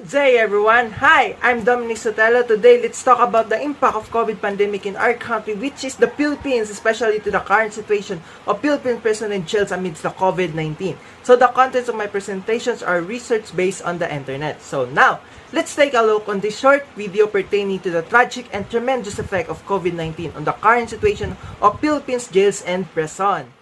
Good day everyone! Hi, I'm Dominic Sotelo. Today, let's talk about the impact of COVID pandemic in our country, which is the Philippines, especially to the current situation of Philippine prison and jails amidst the COVID-19. So the contents of my presentations are research based on the internet. So now, let's take a look on this short video pertaining to the tragic and tremendous effect of COVID-19 on the current situation of Philippines jails and prison.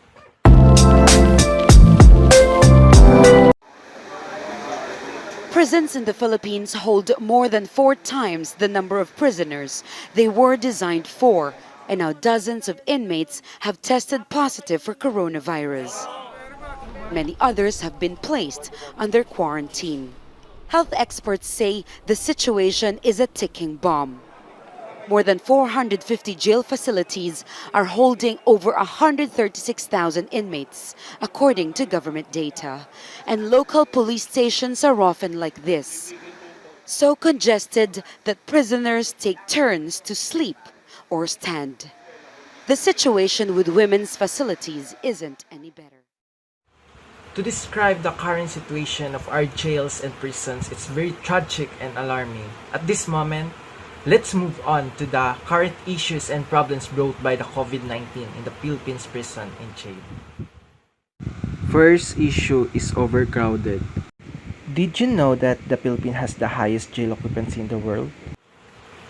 Prisons in the Philippines hold more than 4 times the number of prisoners they were designed for, and now dozens of inmates have tested positive for coronavirus. Many others have been placed under quarantine. Health experts say the situation is a ticking bomb. More than 450 jail facilities are holding over 136,000 inmates, according to government data. And local police stations are often like this, so congested that prisoners take turns to sleep or stand. The situation with women's facilities isn't any better. To describe the current situation of our jails and prisons, it's very tragic and alarming. At this moment, let's move on to the current issues and problems brought by the COVID-19 in the Philippines prison and jail. First issue is overcrowded. Did you know that the Philippines has the highest jail occupancy in the world?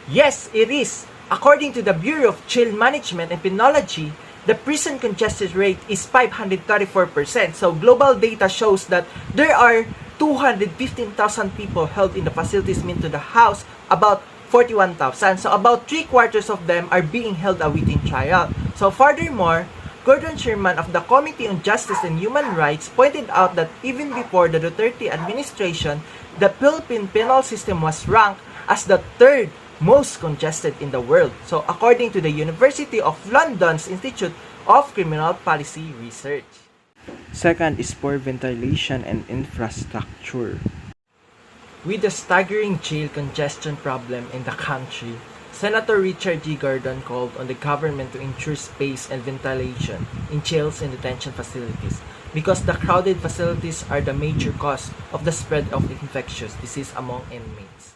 Yes, it is. According to the Bureau of Jail Management and Penology, the prison congestion rate is 534%. So global data shows that there are 215,000 people held in the facilities meant to the house about 41,000. So about 3/4 of them are being held awaiting trial. So furthermore, Gordon Sherman of the Committee on Justice and Human Rights pointed out that even before the Duterte administration, the Philippine penal system was ranked as the 3rd most congested in the world. So according to the University of London's Institute of Criminal Policy Research. Second is poor ventilation and infrastructure. With the staggering jail congestion problem in the country, Senator Richard G. Gordon called on the government to ensure space and ventilation in jails and detention facilities because the crowded facilities are the major cause of the spread of infectious disease among inmates.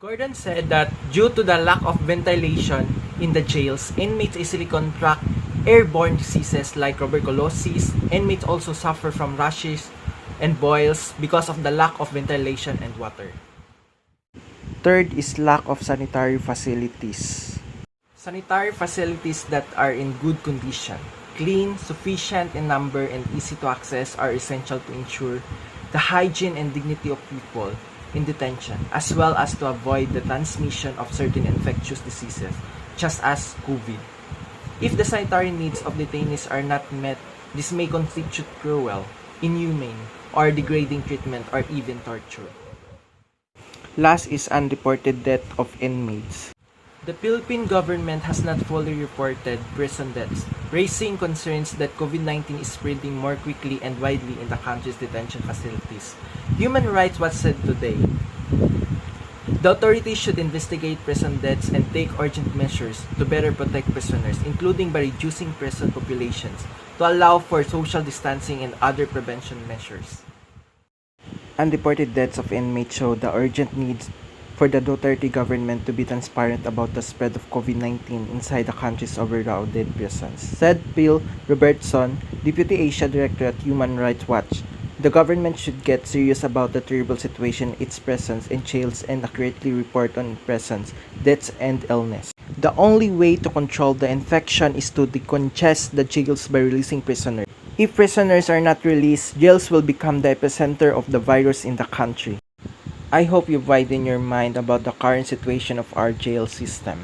Gordon said that due to the lack of ventilation in the jails, inmates easily contract airborne diseases like tuberculosis. Inmates also suffer from rashes and boils because of the lack of ventilation and water. Third is lack of sanitary facilities. Sanitary facilities that are in good condition, clean, sufficient in number, and easy to access are essential to ensure the hygiene and dignity of people in detention, as well as to avoid the transmission of certain infectious diseases, just as COVID. If the sanitary needs of detainees are not met, this may constitute cruel, inhumane, or degrading treatment or even torture. Last is unreported death of inmates. The Philippine government has not fully reported prison deaths, raising concerns that COVID-19 is spreading more quickly and widely in the country's detention facilities. Human Rights Watch said today, the authorities should investigate prison deaths and take urgent measures to better protect prisoners, including by reducing prison populations to allow for social distancing and other prevention measures. Unreported deaths of inmates show the urgent need for the Duterte government to be transparent about the spread of COVID-19 inside the country's overcrowded prisons, said Phil Robertson, Deputy Asia Director at Human Rights Watch. The government should get serious about the terrible situation in its prisons and jails and accurately report on prisons, deaths, and illness. The only way to control the infection is to decongest the jails by releasing prisoners. If prisoners are not released, jails will become the epicenter of the virus in the country. I hope you widen your mind about the current situation of our jail system.